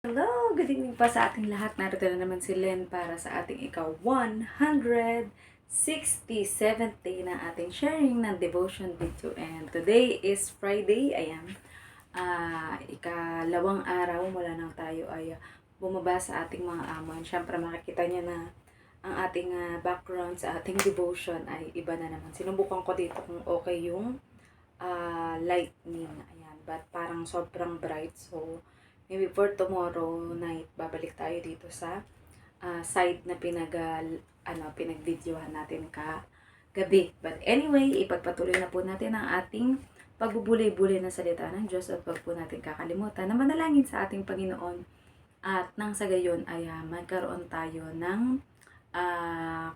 Hello! Good evening pa sa ating lahat. Narito na naman si Len para sa ating ika-167th day na ating sharing ng devotion video. And today is Friday. Ayan. Ikalawang araw mula nang tayo ay bumaba sa ating mga amon. Siyempre makikita niyo na ang ating background sa ating devotion ay iba na naman. Sinubukan ko dito kung okay yung lightning. Ayan. But parang sobrang bright. So, maybe for tomorrow night, babalik tayo dito sa side na pinag-videohan natin gabi. But anyway, ipagpatuloy na po natin ang ating pagbubulay-bulay na salita ng Diyos at wag po natin kakalimutan na manalangin sa ating Panginoon at nang sa gayon ay magkaroon tayo ng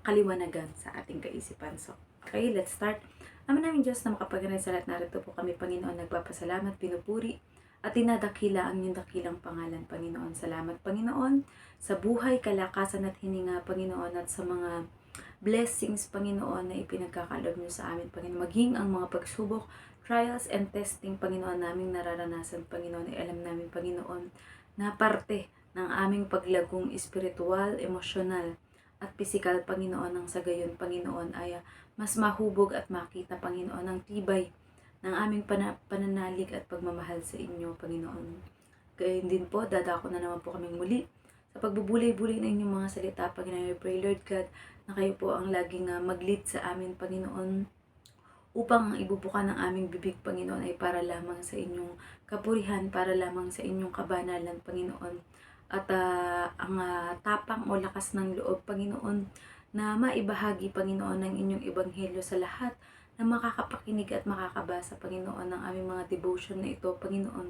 kaliwanagan sa ating kaisipan. So, okay, let's start. Ama namin Diyos na makapaganay sa lahat, narito po kami Panginoon, nagpapasalamat, pinupuri, at dinadakila ang iyong dakilang pangalan, Panginoon. Salamat, Panginoon, sa buhay, kalakasan at hininga, Panginoon, at sa mga blessings, Panginoon, na ipinagkakalob niyo sa amin, Panginoon. Maging ang mga pagsubok, trials and testing, Panginoon, naming nararanasan, Panginoon, ay alam namin, Panginoon, na parte ng aming paglagong espiritual, emosyonal, at pisikal, Panginoon, nang sa gayon, Panginoon, ay mas mahubog at makita, Panginoon, ang tibay ng aming pananalig at pagmamahal sa inyo, Panginoon. Gayon din po, dadako na naman po kaming muli sa pagbubulay-bulay ng inyong mga salita, Panginoon. I pray, Lord God, na kayo po ang laging mag-lead sa amin, Panginoon, upang ang ibubuka ng aming bibig, Panginoon, ay para lamang sa inyong kapurihan, para lamang sa inyong kabanalan, Panginoon. At ang tapang o lakas ng loob, Panginoon, na maibahagi, Panginoon, ng inyong ebanghelyo sa lahat na makakapakinig at makakabasa, Panginoon, ng aming mga devotion na ito, Panginoon,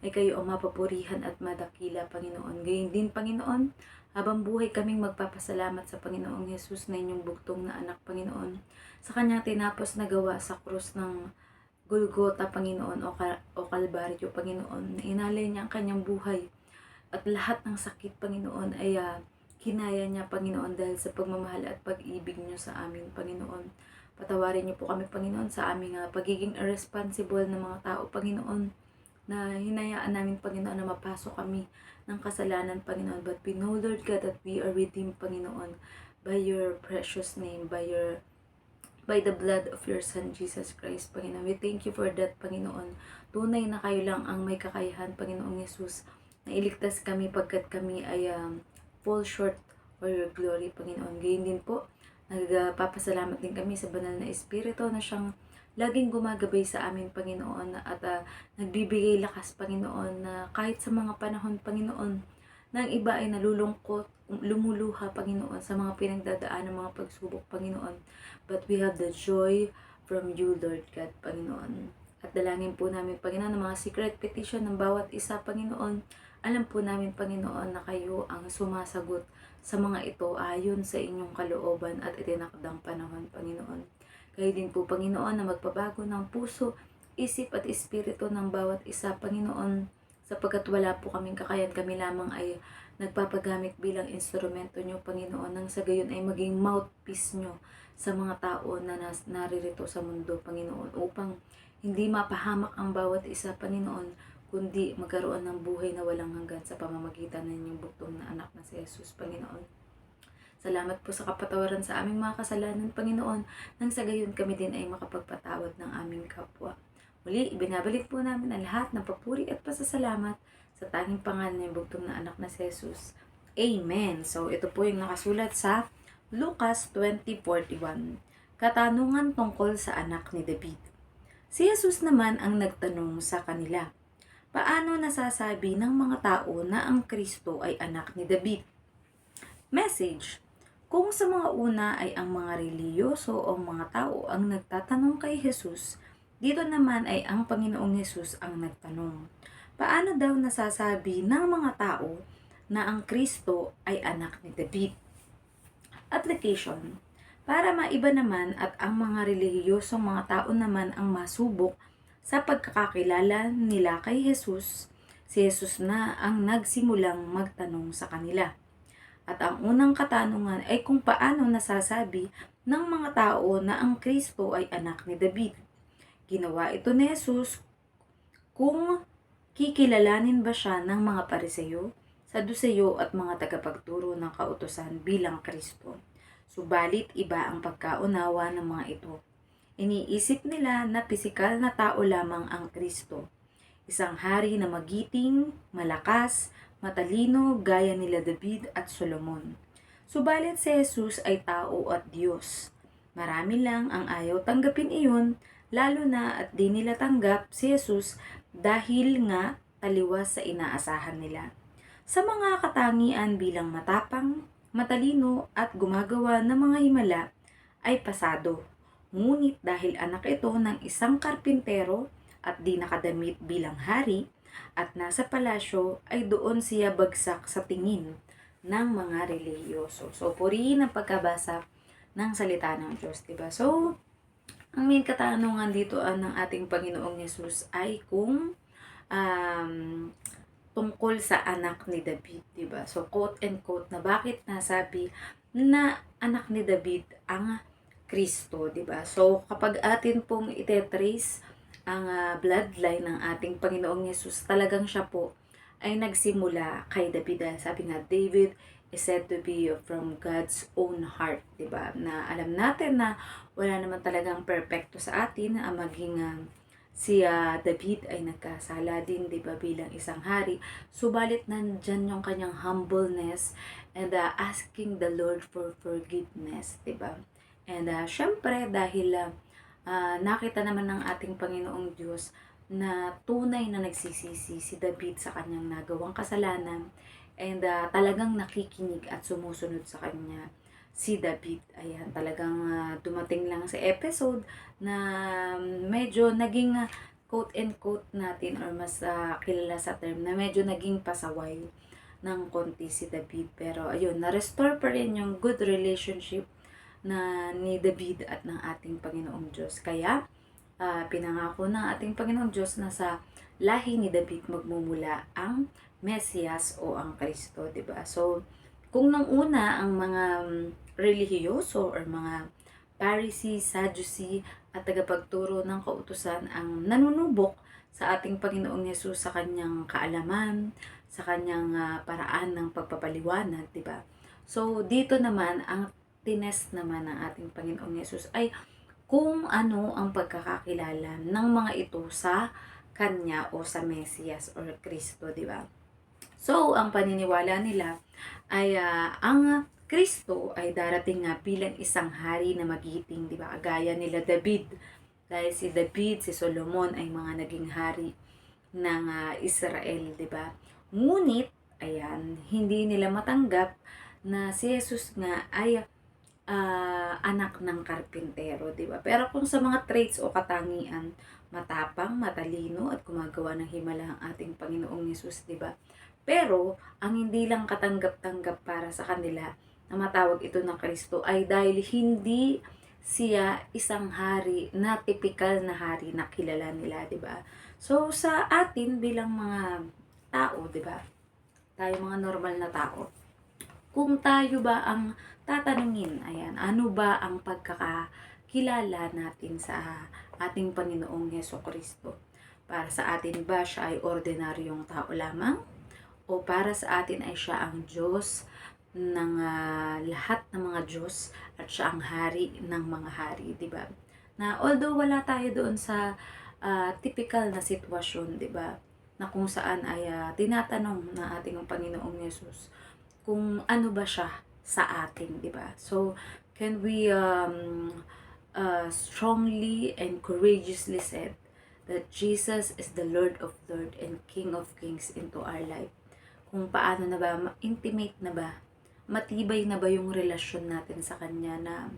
ay kayo ang mapapurihan at madakila, Panginoon. Gayon din, Panginoon, habang buhay kaming magpapasalamat sa Panginoong Jesus na inyong bugtong na anak, Panginoon, sa kanyang tinapos na gawa sa krus ng Golgota, Panginoon, o Kalbaryo, Panginoon, na inalay niya ang kanyang buhay at lahat ng sakit, Panginoon, ay kinaya niya, Panginoon, dahil sa pagmamahal at pag-ibig niyo sa amin, Panginoon. Patawarin niyo po kami, Panginoon, sa aming pagiging irresponsible na mga tao, Panginoon, na hinayaan namin, Panginoon, na mapasok kami ng kasalanan, Panginoon. But we know, Lord God, that we are redeemed, Panginoon, by your precious name, by the blood of your Son, Jesus Christ, Panginoon. We thank you for that, Panginoon. Tunay na kayo lang ang may kakayahan, Panginoong Jesus, na iligtas kami pagkat kami ay fall short for your glory, Panginoon. Gayon din po, nagpapasalamat din kami sa banal na Espiritu na siyang laging gumagabay sa amin, Panginoon, at nagbibigay lakas, Panginoon, na kahit sa mga panahon, Panginoon, na ang iba ay nalulungkot, lumuluha, Panginoon, sa mga pinagdadaan ng mga pagsubok, Panginoon. But we have the joy from you, Lord God, Panginoon. At dalangin po namin, Panginoon, ng mga secret petition ng bawat isa, Panginoon. Alam po namin, Panginoon, na kayo ang sumasagot sa mga ito ayon sa inyong kalooban at itinakdang panahon, Panginoon. Kayo din po, Panginoon, na magpabago ng puso, isip at espiritu ng bawat isa, Panginoon, sapagkat wala po kaming kakayahan, kami lamang ay nagpapagamit bilang instrumento nyo, Panginoon, nang sa gayon ay maging mouthpiece nyo sa mga tao na naririto sa mundo, Panginoon, upang hindi mapahamak ang bawat isa, Panginoon, kundi magkaroon ng buhay na walang hanggan sa pamamagitan ng inyong buktong na anak na si Jesus, Panginoon. Salamat po sa kapatawaran sa aming mga kasalanan, Panginoon, nang sa gayon kami din ay makapagpatawad ng aming kapwa. Muli, ibinabalik po namin ang lahat ng papuri at pasasalamat sa tanging pangalan ng bugtong na anak na si Jesus. Amen. So, ito po yung nakasulat sa Lucas 20:41. Katanungan tungkol sa anak ni David. Si Jesus naman ang nagtanong sa kanila, paano nasasabi ng mga tao na ang Kristo ay anak ni David? Message: kung sa mga una ay ang mga reliyoso o mga tao ang nagtatanong kay Jesus, dito naman ay ang Panginoong Jesus ang nagtanong. Paano daw nasasabi ng mga tao na ang Kristo ay anak ni David? Application: para maiba naman at ang mga relihiyosong mga tao naman ang masubok sa pagkakakilala nila kay Jesus, si Jesus na ang nagsimulang magtanong sa kanila. At ang unang katanungan ay kung paano nasasabi ng mga tao na ang Kristo ay anak ni David. Ginawa ito ni Jesus kung kikilalanin ba siya ng mga Pariseyo Saduseyo at mga tagapagturo ng kautusan bilang Kristo. Subalit iba ang pagkaunawa ng mga ito. Iniisip nila na pisikal na tao lamang ang Kristo. Isang hari na magiting, malakas, matalino gaya nila David at Solomon. Subalit si Jesus ay tao at Diyos. Marami lang ang ayaw tanggapin iyon, lalo na at di nila tanggap si Jesus dahil nga taliwas sa inaasahan nila. Sa mga katangian bilang matapang, matalino at gumagawa ng mga himala ay pasado. Ngunit dahil anak ito ng isang karpintero at di nakadamit bilang hari at nasa palasyo ay doon siya bagsak sa tingin ng mga relihiyoso. So, purihin ang pagkabasa ng salita ng Diyos, diba? So, ang main katanungan dito ng ating Panginoong Yesus ay kung um, tungkol sa anak ni David, 'di ba? So quote and quote na bakit nasabi na anak ni David ang Kristo, 'di ba? So kapag atin pong itetrace ang bloodline ng ating Panginoong Yesus, talagang siya po ay nagsimula kay David. Dahil sabi nga, David is said to be from God's own heart, 'di ba? Na alam natin na wala naman talagang perpekto sa atin ang maging si David ay nagkasala din, 'di ba, bilang isang hari. Subalit nandyan yung kanyang humbleness and asking the Lord for forgiveness, 'di ba? And syempre dahil nakita naman ng ating Panginoong Diyos na tunay na nagsisisi si David sa kanyang nagawang kasalanan and talagang nakikinig at sumusunod sa kanya si David. Ayan, talagang dumating lang sa episode na medyo naging quote and quote natin or mas kilala sa term na medyo naging pasaway ng konti si David. Pero ayun, na-restore pa rin yung good relationship na ni David at ng ating Panginoong Diyos. Kaya pinangako ng ating Panginoong Diyos na sa lahi ni David magmumula ang Mesiyas o ang Kristo, 'di ba? So kung nung una ang mga relihiyoso or mga Pharisee, Sadducee at tagapagturo ng kautusan ang nanunubok sa ating Panginoong Yesus sa kanyang kaalaman, sa kanyang paraan ng pagpapaliwanag, 'di ba? So dito naman ang tinest naman ng ating Panginoong Yesus ay kung ano ang pagkakakilala ng mga ito sa kanya o sa Mesiyas or Kristo, 'di ba? So ang paniniwala nila ay ang Kristo ay darating nga bilang isang hari na magiting, 'di ba? Gaya nila David. Dahil si David, si Solomon ay mga naging hari ng Israel, 'di ba? Ngunit ayan, hindi nila matanggap na si Jesus nga ay anak ng karpintero, 'di ba? Pero kung sa mga traits o katangian, matapang, matalino at gumagawa ng himala ang ating Panginoong Yesus, 'di ba? Pero ang hindi lang katanggap-tanggap para sa kanila na matawag ito ng Kristo ay dahil hindi siya isang hari na tipikal na hari na kilala nila, 'di ba? So sa atin bilang mga tao, 'di ba? Tayo mga normal na tao. Kung tayo ba ang tatanungin, ayan, ano ba ang pagkakakilala natin sa ating Panginoong Hesukristo? Para sa atin ba siya ay ordinaryong tao lamang? O para sa atin ay siya ang Diyos ng lahat ng mga Diyos at siya ang hari ng mga hari, di ba? Na although wala tayo doon sa typical na sitwasyon, di ba? Na kung saan ay tinatanong na ating Panginoong Yesus kung ano ba siya sa atin, di ba? So, can we strongly and courageously said that Jesus is the Lord of Lords and King of Kings into our life? Kung paano na ba, intimate na ba, matibay na ba yung relasyon natin sa Kanya na,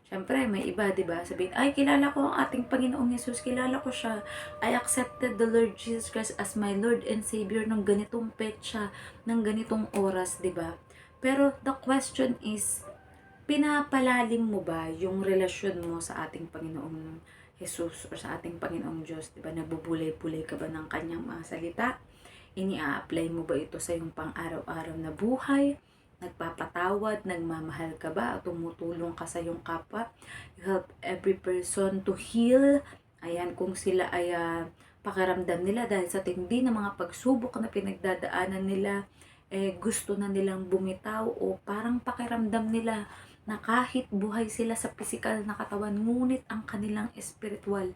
syempre, may iba, di ba? Sabihin, ay, kilala ko ang ating Panginoong Yesus, kilala ko siya. I accepted the Lord Jesus Christ as my Lord and Savior ng ganitong petsa, ng ganitong oras, di ba? Pero the question is, pinapalalim mo ba yung relasyon mo sa ating Panginoong Jesus or sa ating Panginoong Diyos? Di ba? Nagbubulay-bulay ka ba ng Kanyang mga salita? Ini-apply mo ba ito sa iyong pang-araw-araw na buhay? Nagpapatawad, nagmamahal ka ba? At tumutulong ka sa iyong kapwa? You help every person to heal. Ayan, kung sila ay pakiramdam nila dahil sa tindi ng mga pagsubok na pinagdadaanan nila. gusto na nilang bumitaw o parang pakiramdam nila na kahit buhay sila sa pisikal na katawan, ngunit ang kanilang espiritual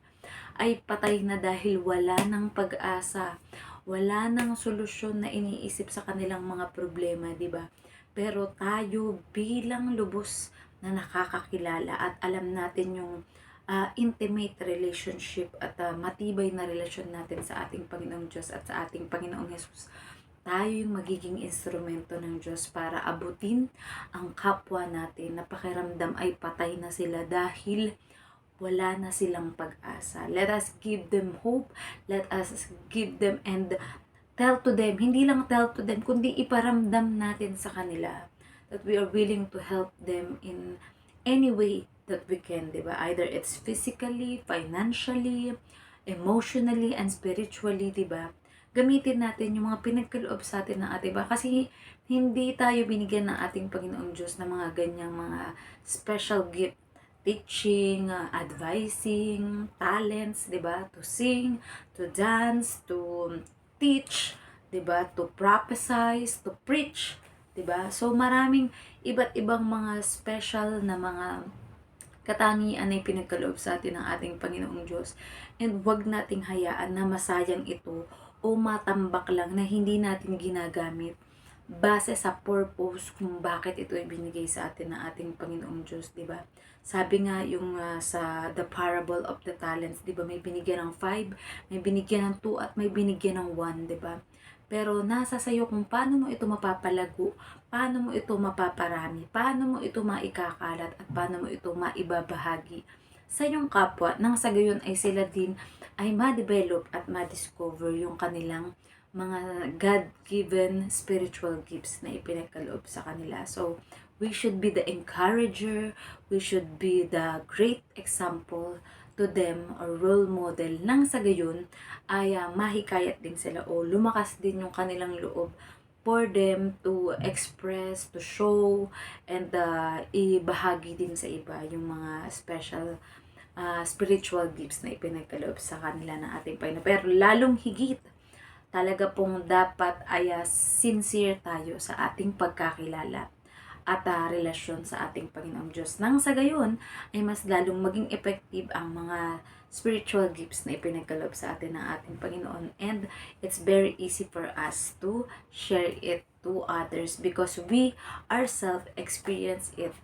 ay patay na dahil wala ng pag-asa, wala ng solusyon na iniisip sa kanilang mga problema, di ba? Pero tayo bilang lubos na nakakakilala at alam natin yung intimate relationship at matibay na relasyon natin sa ating Panginoong Diyos at sa ating Panginoong Jesus, tayo yung magiging instrumento ng Diyos para abutin ang kapwa natin na pakiramdam ay patay na sila dahil wala na silang pag-asa. Let us give them hope. Let us give them and tell to them, hindi lang tell to them, kundi iparamdam natin sa kanila that we are willing to help them in any way that we can, di ba? Either it's physically, financially, emotionally, and spiritually, di ba? Gamitin natin yung mga pinagkaloob sa atin ng ating ba? Kasi hindi tayo binigyan ng ating Panginoong Diyos ng mga ganyang mga special gift, teaching, advising, talents, 'di ba? To sing, to dance, to teach, 'di ba? To prophesize, to preach, 'di ba? So maraming iba't ibang mga special na mga katangian ay pinagkaloob sa atin ng ating Panginoong Diyos. And wag nating hayaan na masayang ito o matambak lang na hindi natin ginagamit base sa purpose kung bakit ito ibinigay sa atin ng ating Panginoong Diyos, di ba? Sabi nga yung sa the parable of the talents, di ba? May binigyan ng 5, may binigyan ng 2 at may binigyan ng 1, di ba? Pero nasa sayo kung paano mo ito mapapalago, paano mo ito mapaparami, paano mo ito maikakalat at paano mo ito maibabahagi sa iyong kapwa nang sa gayon ay sila din ay ma-develop at ma-discover yung kanilang mga God-given spiritual gifts na ipinagkaloob sa kanila. So, we should be the encourager, we should be the great example to them or role model nang sa gayon ay mahikayat din sila o lumakas din yung kanilang loob for them to express, to show, and ibahagi din sa iba yung mga special spiritual gifts na ipinagkaloob sa kanila ng ating Panginoon. Pero lalong higit, talaga pong dapat ay sincere tayo sa ating pagkakilala at relasyon sa ating Panginoong Diyos. Nang sa gayon ay mas lalong maging effective ang mga spiritual gifts na ipinagkaloob sa atin ng ating Panginoon. And it's very easy for us to share it to others because we ourselves experience it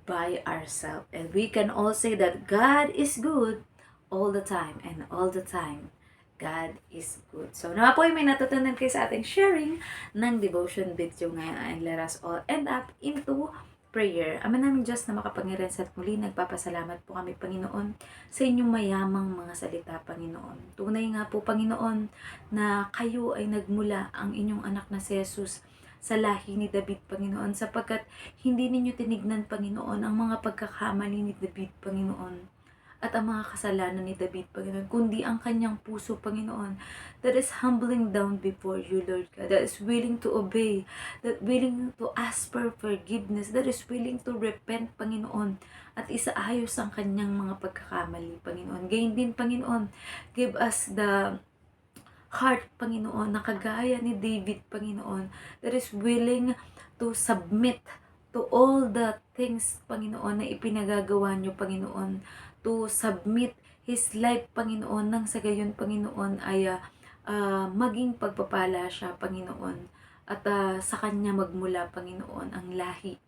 by ourselves. And we can all say that God is good all the time and all the time God is good. So, naman po may natutunan kayo sa ating sharing ng devotion video ngayon. And let us all end up into prayer. Ama naming Diyos na makapangyarihan sa muli, nagpapasalamat po kami, Panginoon, sa inyong mayamang mga salita, Panginoon. Tunay nga po, Panginoon, na kayo ay nagmula ang inyong anak na si Jesus sa lahi ni David, Panginoon, sapagkat hindi ninyo tinignan, Panginoon, ang mga pagkakamali ni David, Panginoon, at ang mga kasalanan ni David, Panginoon, kundi ang kanyang puso, Panginoon, that is humbling down before you, Lord God, that is willing to obey, that willing to ask for forgiveness, that is willing to repent, Panginoon, at isaayos ang kanyang mga pagkakamali, Panginoon. Gayon din, Panginoon, give us the heart, Panginoon, na kagaya ni David, Panginoon, that is willing to submit to all the things, Panginoon, na ipinagagawa niyo, Panginoon, to submit his life, Panginoon, nang sa gayon, Panginoon, ay maging pagpapala siya, Panginoon, at sa kanya magmula, Panginoon, ang lahi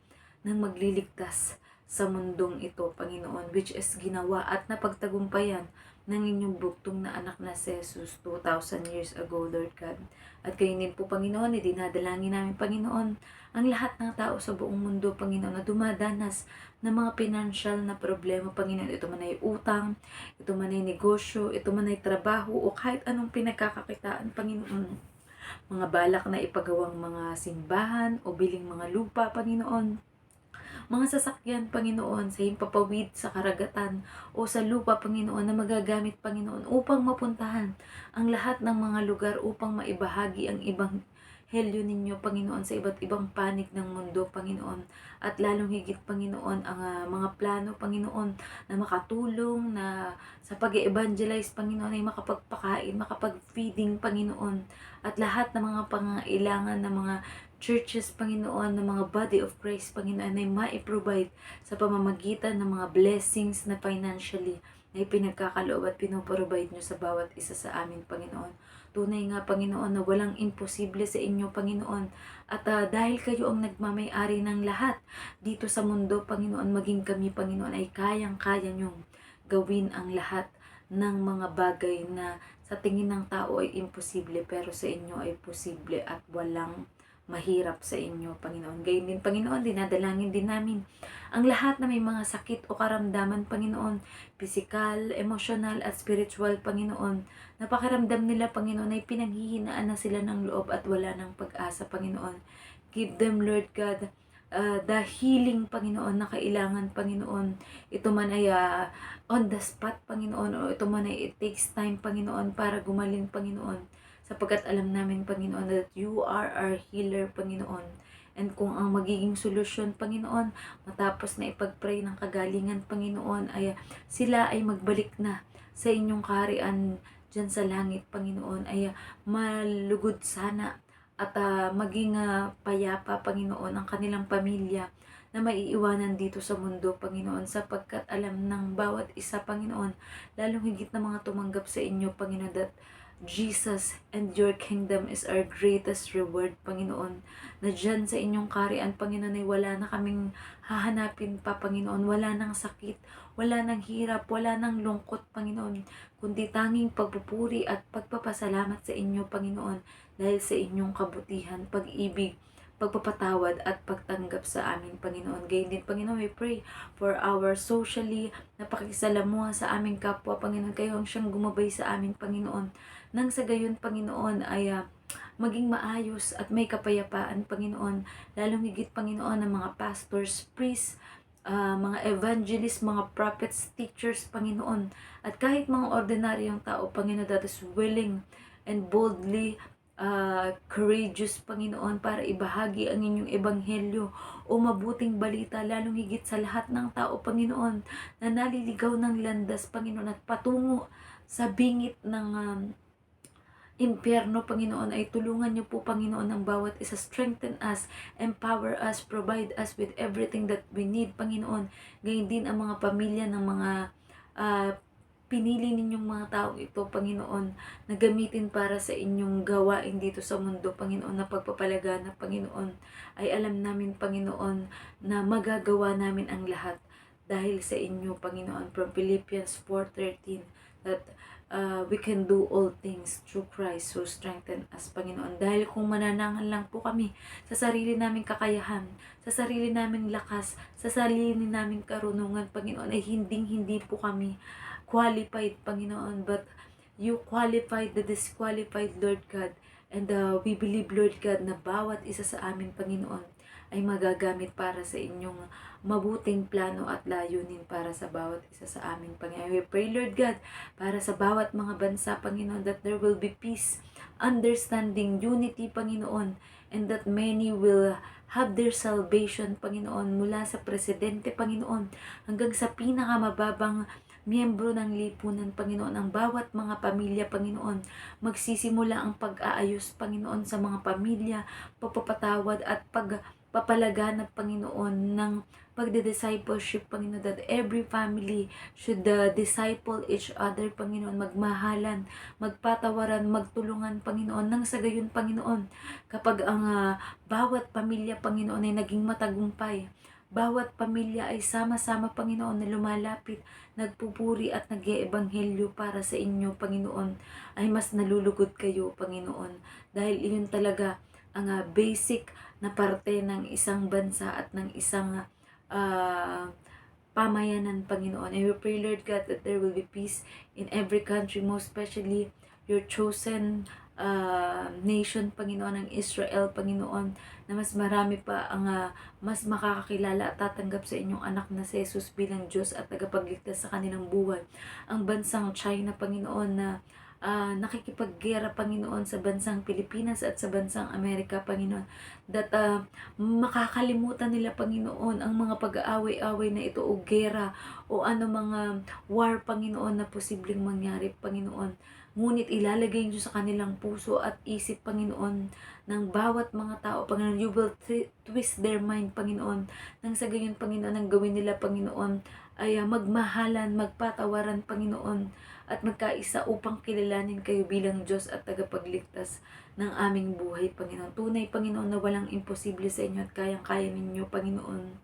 ng magliligtas sa mundong ito, Panginoon, which is ginawa at napagtagumpayan ng inyong buktong na anak na si Jesus 2,000 years ago, Lord God. At kayo din po, Panginoon, idinadalangin namin, Panginoon, ang lahat ng tao sa buong mundo, Panginoon, na dumadanas ng mga financial na problema, Panginoon. Ito man ay utang, ito man ay negosyo, ito man ay trabaho, o kahit anong pinagkakakitaan, Panginoon. Mga balak na ipagawang mga simbahan o biling mga lupa, Panginoon. Mga sasakyan, Panginoon, sa himpapawid sa karagatan o sa lupa, Panginoon, na magagamit, Panginoon, upang mapuntahan ang lahat ng mga lugar upang maibahagi ang ibang helyo ninyo, Panginoon, sa iba't ibang panig ng mundo, Panginoon. At lalong higit, Panginoon, ang mga plano, Panginoon, na makatulong na sa pag-evangelize, Panginoon, ay makapagpakain, makapag-feeding, Panginoon, at lahat ng mga pangailangan ng mga churches, Panginoon, ng mga body of Christ, Panginoon, ay ma-provide sa pamamagitan ng mga blessings na financially na ipinagkakaloob at pinoprovide nyo sa bawat isa sa amin, Panginoon. Tunay nga, Panginoon, na walang imposible sa inyo, Panginoon. At dahil kayo ang nagmamay-ari ng lahat dito sa mundo, Panginoon, maging kami, Panginoon, ay kayang-kaya nyong gawin ang lahat ng mga bagay na sa tingin ng tao ay imposible, pero sa inyo ay posible at walang mahirap sa inyo, Panginoon. Gayon din, Panginoon, dinadalangin din namin ang lahat na may mga sakit o karamdaman, Panginoon, physical, emotional, at spiritual, Panginoon. Napakiramdam nila, Panginoon, ay pinanghihinaan na sila ng loob at wala ng pag-asa, Panginoon. Give them, Lord God, the healing, Panginoon, na kailangan, Panginoon. Ito man ay on the spot, Panginoon, o ito man ay it takes time, Panginoon, para gumaling, Panginoon. Sapagkat alam namin, Panginoon, that you are our healer, Panginoon. And kung ang magiging solusyon, Panginoon, matapos na ipag-pray ng kagalingan, Panginoon, ay sila ay magbalik na sa inyong kaharian dyan sa langit, Panginoon, ay malugod sana at maging payapa, Panginoon, ang kanilang pamilya na maiiwanan dito sa mundo, Panginoon, sapagkat alam ng bawat isa, Panginoon, lalong higit na mga tumanggap sa inyo, Panginoon, that Jesus and your kingdom is our greatest reward, Panginoon. Na dyan sa inyong kaharian, Panginoon, ay wala na kaming hahanapin pa, Panginoon. Wala nang sakit, wala nang hirap, wala nang lungkot, Panginoon. Kundi tanging pagpupuri at pagpapasalamat sa inyo, Panginoon. Dahil sa inyong kabutihan, pag-ibig, pagpapatawad at pagtanggap sa amin, Panginoon. Gayon din, Panginoon, we pray for our socially na pakikisalamuha sa aming kapwa, Panginoon. Kayo ang siyang gumabay sa amin, Panginoon. Nang sa gayon, Panginoon, ay maging maayos at may kapayapaan, Panginoon. Lalong higit, Panginoon, ng mga pastors, priests, mga evangelists, mga prophets, teachers, Panginoon. At kahit mga ordinaryong tao, Panginoon, that is willing and boldly courageous, Panginoon, para ibahagi ang inyong ebanghelyo o mabuting balita, lalong higit sa lahat ng tao, Panginoon, na naliligaw ng landas, Panginoon, at patungo sa bingit ng impyerno, Panginoon, ay tulungan niyo po, Panginoon, ng bawat isa. Strengthen us, empower us, provide us with everything that we need, Panginoon. Gayon din ang mga pamilya ng mga pinili ninyong mga taong ito, Panginoon, na gamitin para sa inyong gawain dito sa mundo, Panginoon, na pagpapalaganap, Panginoon. Ay alam namin, Panginoon, na magagawa namin ang lahat dahil sa inyo, Panginoon. From Philippians 4:13, that we can do all things through Christ who strengthen us, Panginoon. Dahil kung mananangan lang po kami sa sarili naming kakayahan, sa sarili naming lakas, sa sarili naming karunungan, Panginoon, ay hindi po kami qualified, Panginoon. But you qualified the disqualified, Lord God. And we believe, Lord God, na bawat isa sa amin, Panginoon, ay magagamit para sa inyong mabuting plano at layunin para sa bawat isa sa amin, Panginoon. We pray, Lord God, para sa bawat mga bansa, Panginoon, that there will be peace, understanding, unity, Panginoon, and that many will have their salvation, Panginoon, mula sa presidente, Panginoon, hanggang sa pinakamababang miyembro ng lipunan, Panginoon. Ang bawat mga pamilya, Panginoon, magsisimula ang pag-aayos, Panginoon, sa mga pamilya, pagpapatawad at pagpapalaganap, Panginoon, ng pagde-discipleship, Panginoon, that every family should disciple each other, Panginoon, magmahalan, magpatawaran, magtulungan, Panginoon, nang sa gayon, Panginoon, kapag ang bawat pamilya, Panginoon, ay naging matagumpay, bawat pamilya ay sama-sama, Panginoon, na lumalapit, nagpupuri at nag-iebanghelyo para sa inyo, Panginoon, ay mas nalulugod kayo, Panginoon. Dahil iyon talaga ang basic na parte ng isang bansa at ng isang pamayanan, Panginoon. And we pray, Lord God, that there will be peace in every country, most especially your chosen nation, Panginoon, ng Israel, Panginoon, na mas marami pa ang mas makakakilala at tatanggap sa inyong anak na si Jesus bilang Diyos at tagapagligtas sa kanilang buhay. Ang bansang China, Panginoon, na nakikipaggera, Panginoon, sa bansang Pilipinas at sa bansang Amerika, Panginoon, that makakalimutan nila, Panginoon, ang mga pag-aaway-away na ito o gera o ano mga war, Panginoon, na posibleng mangyari, Panginoon. Ngunit ilalagay niyo sa kanilang puso at isip, Panginoon, ng bawat mga tao, Panginoon. You will twist their mind, Panginoon. Nang sa gayon, Panginoon, ang gawin nila, Panginoon, ay magmahalan, magpatawaran, Panginoon, at magkaisa upang kilalanin kayo bilang Diyos at tagapagligtas ng aming buhay, Panginoon. Tunay, Panginoon, na walang imposible sa inyo at kayang-kaya ninyo, Panginoon.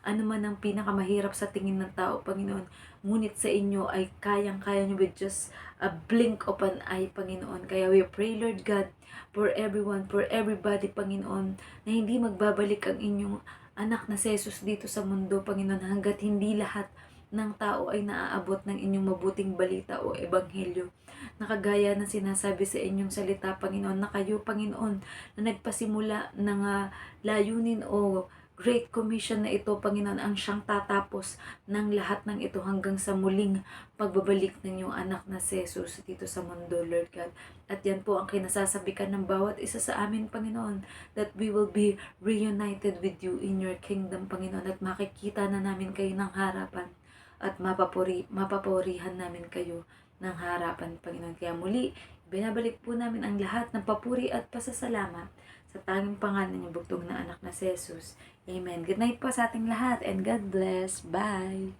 Ano man ang pinakamahirap sa tingin ng tao, Panginoon, ngunit sa inyo ay kayang-kaya nyo with just a blink of an eye, Panginoon. Kaya we pray, Lord God, for everyone, for everybody, Panginoon, na hindi magbabalik ang inyong anak na si Jesus dito sa mundo, Panginoon, hanggat hindi lahat ng tao ay naaabot ng inyong mabuting balita o ebanghelyo. Nakagaya ng sinasabi sa inyong salita, Panginoon, na kayo, Panginoon, na nagpasimula ng layunin o Great Commission na ito, Panginoon, ang siyang tatapos ng lahat ng ito hanggang sa muling pagbabalik ng iyong anak na si Jesus dito sa mundo, Lord God. At yan po ang kinasasabikan ng bawat isa sa amin, Panginoon, that we will be reunited with you in your kingdom, Panginoon, at makikita na namin kayo ng harapan at mapapurihan namin kayo ng harapan, Panginoon. Kaya muli, binabalik po namin ang lahat ng papuri at pasasalamat sa tanging pangalan ng bugtong na anak na si Jesus. Amen. Good night po sa ating lahat and God bless. Bye!